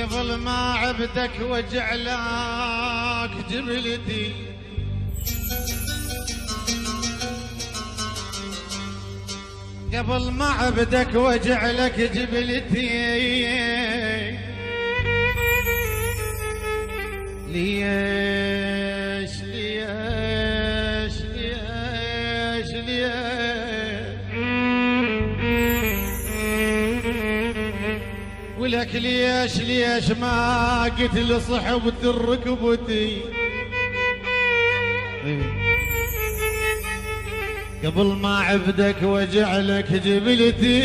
قبل ما عبدك وجعلك جبلتي، قبل ما عبدك وجعلك جبلتي، ليش ليش ليش ليش ولك ليش ليش ما قلت لصحبت ركبتي، قبل ما عبدك وجعلك جبلتي،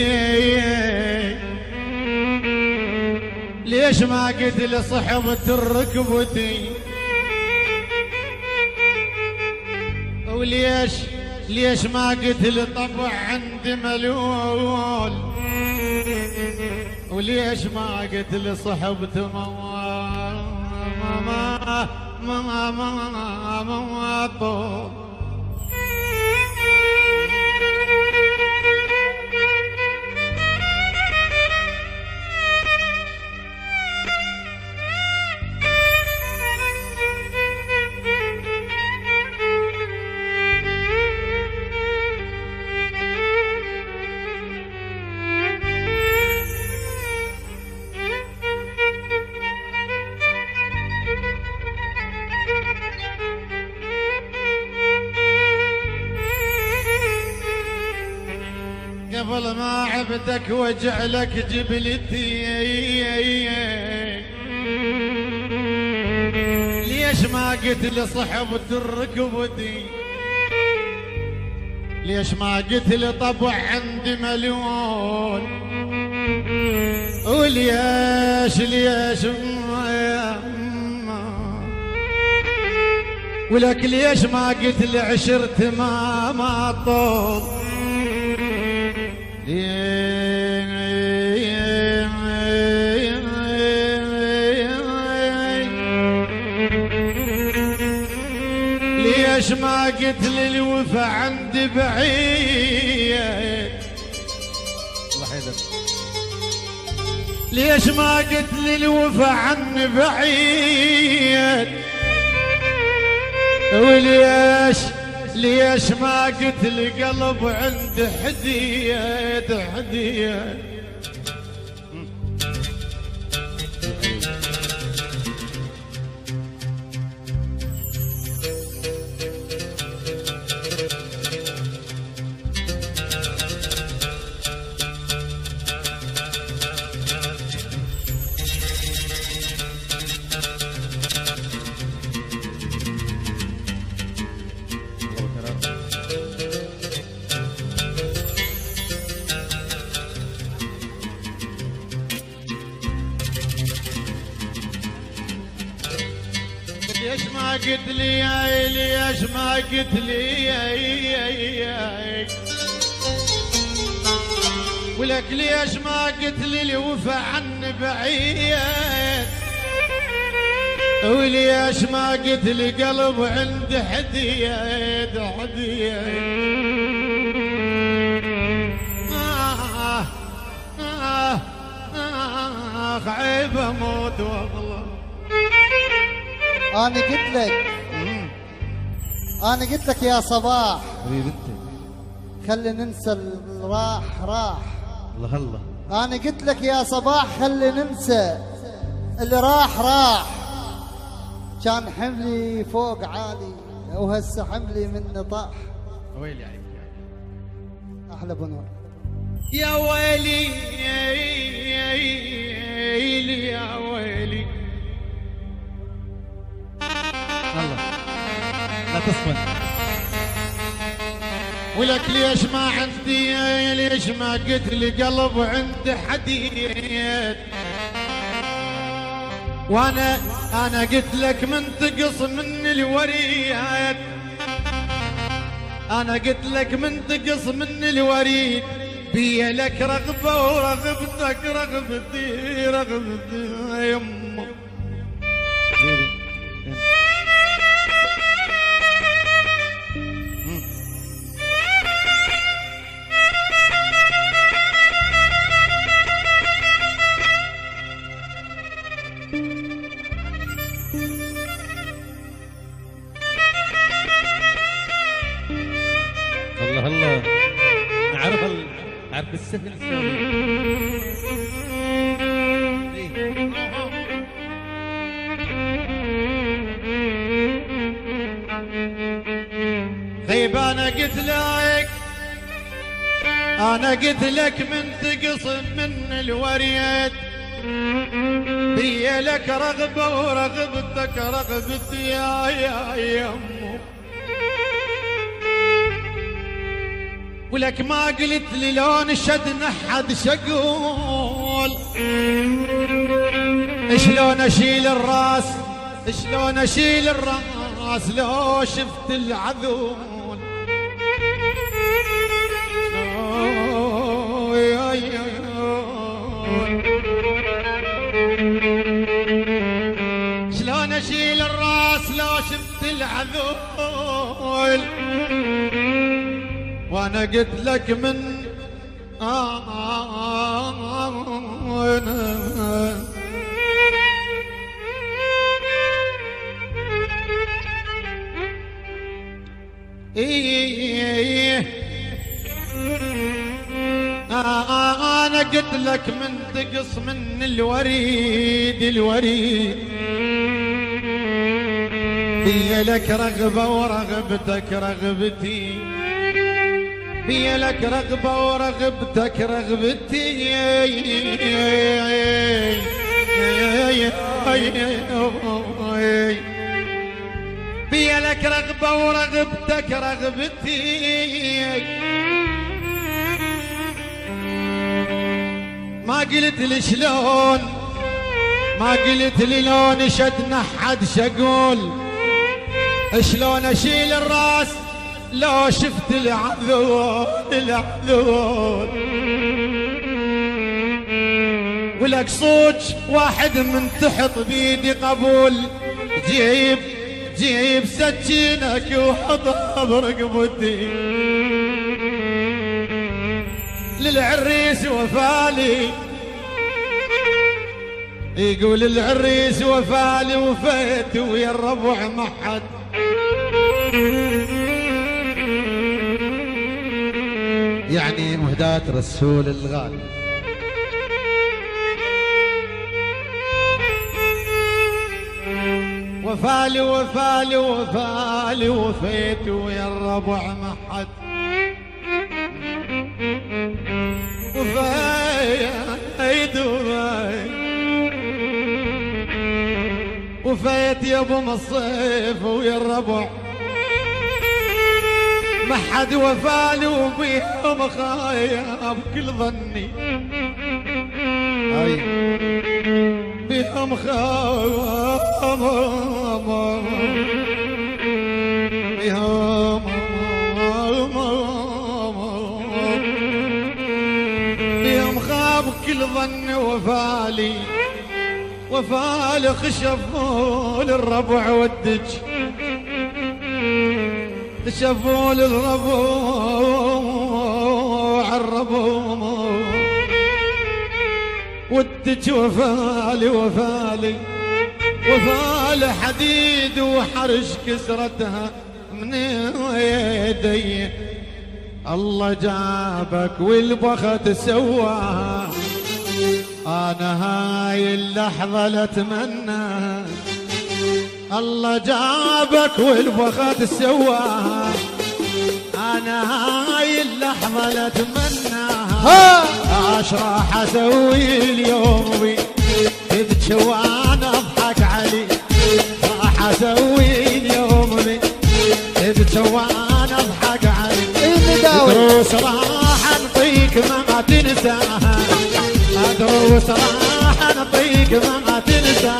ليش ما قلت لصحبت ركبتي، وليش ليش ما قلت لطبع عندي ملول، وليش ما قلت لصحبت ما طول. قبل ما عبدك وجعلك جبلتي، ليش ما قلت لصحبت ركبتي، ليش ما قلت لطبع عندي مليون، وليش ليش ولك ليش ما قلت لعشرت ما طول، ليش ما قلت للوفا عندي بعيد، ليش ما قلت للوفا عني بعيد، وليش ليش ما قلت القلب عند حديد حديد. ليش ما قلت لي ليش ما قلت لي ولك ليش ما قلت لي الوفا عني بعيد، وليش ما قلت لي قلب عند حديد حديد. عيب اموت والله. أنا قلت لك يا صباح حبيبي انت خلي ننسى الراح راح. الله الله. أنا قلت لك يا صباح خلي ننسى اللي راح. كان حملي فوق عالي وهسه حملي من طاح. ويلي عليك أحلى بنور. يا ويلي يا ويلي. الله لا تصفن. ولك ليش ما عندي ليش ما قلت لي قلب عند حديد، وانا قلت لك من تقص من الوريد، انا قلت لك من تقص من الوريد، بي لك رغبه ورغبتك رغبتي رغبتي يمه. الله نعرف عرف السفن غيب انا قلت لك من تقص من الوريد بي لك رغبة ورغبتك رغبتي يا يمو ولك ما قلت لي لون شد نحد شقول شلون اشيل الراس شلون اشيل الراس لو شفت العذول شلون اشيل الراس لو شفت العذول وانا قلت لك من انا قلت لك من تقص من الوريد بي لك رغبة ورغبتك رغبتي بي لك رغبة ورغبتك رغبتي بي لك رغبة ورغبتك رغبتي ما قلت لي شلون ما قلت لي لون شد نحد شقول شلون اشيل الراس لو شفت العذول ولك صوج واحد من تحط بيدي قبول جيب سكينك وحطها برقبتي للعريس وفالي يقول العريس وفالي وفيت ويا الربع محد يعني مهداة رسول الغالي وفالي وفالي وفالي وفيت ويا الربع محد وفيت يا ابو مصيف ويا الربع ما حد وفالي وبيهم خايب كل ظني بيهم خايب بيهم خاب كل ظن وفالي خشفوا للربع والدج شافوا للربوع الربوع والدج وفالي حديد وحرش كسرتها من يدي الله جابك والبخت سواها انا هاي اللحظة لاتمنى الله جابك والبخت سواها انا هاي اللحظة لاتمناها اش راح اسوي اليوم تبكي وانا اضحك علي راح اسوي اليوم تبكي وانا اضحك علي دروس راح نطيك ما تنساها دروس راح نطيك ما تنساها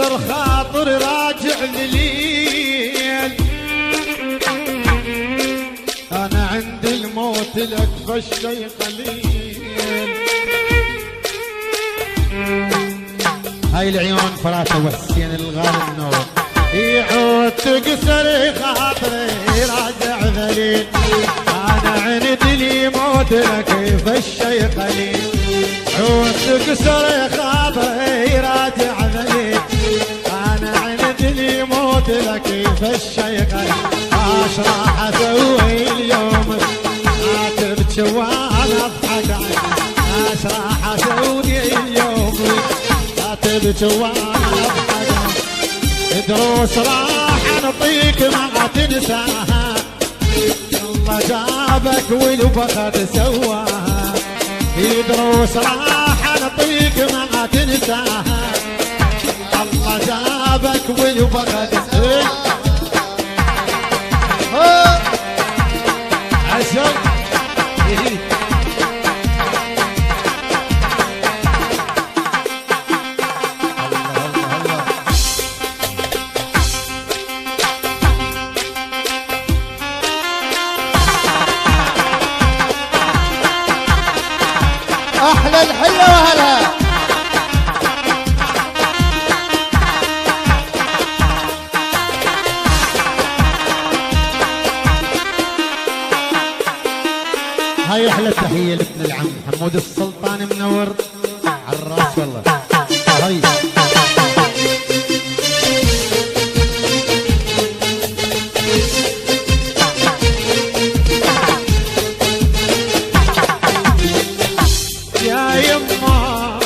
كسر خاطر راجع لليل، انا عند الموت لك فالشي قليل. هاي العيون فراته وحسين الغالي النور، يعود تكسر خاطري راجع ذليل، انا عند الموت لك فالشي قليل. عود تكسر خاطري راجع ذليل، انا عند الموت لك فالشي قليل. اش راح اسوي اليوم ما تبكي وانا اضحك عليك، اش راح اسوي اليوم ما تبكي وانا اضحك عليك. دروس راح نعطيك ما تنساها، الله جابك والبخت سواها. دروس راح نعطيك ما تنساها، الله جابك والبخت سواها. عسل احلى الحله وهلا. هاي احلى تحيه لابن العم حمود السلطان منور على الراس والله. هاي يا يما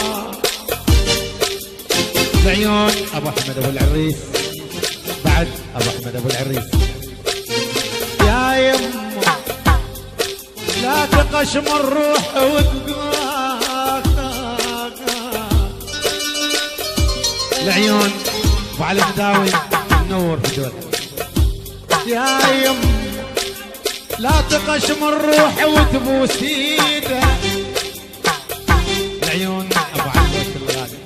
العيون ابو احمد ابو العريس، بعد ابو احمد ابو العريس. يا يما لا تقشم الروح وتقاك العيون وعلى المداوي نور في دول. يا يم لا تقشم الروح وتبوس ايده، العيون ابو عباس الغالي.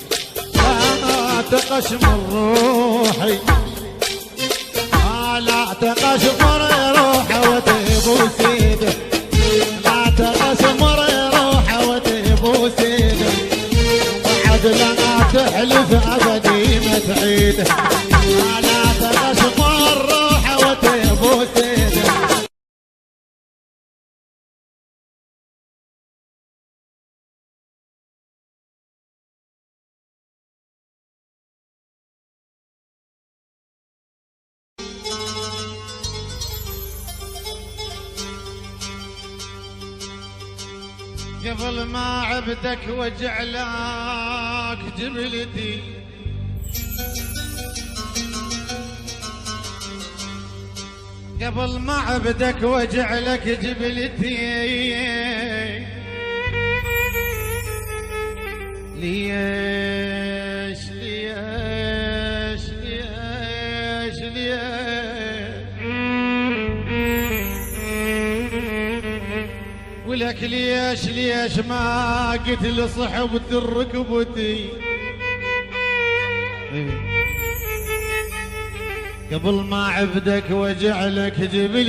لا تقشم الروح، لا تقشم الروح وتبوس ايده، لا تقسمر روحه وتبوس ايده، بعد لا تحلف ابدي ما تعيده. لا تقسمر روحه وتبوس ايده. قبل ما عبدك وجعلك جبلتي، قبل ما عبدك وجعلك جبلتي، ليش ليش ليش ليش ولك ليش ليش ما قتل صحبت الركبتي، قبل ما عبدك وجعلك جبل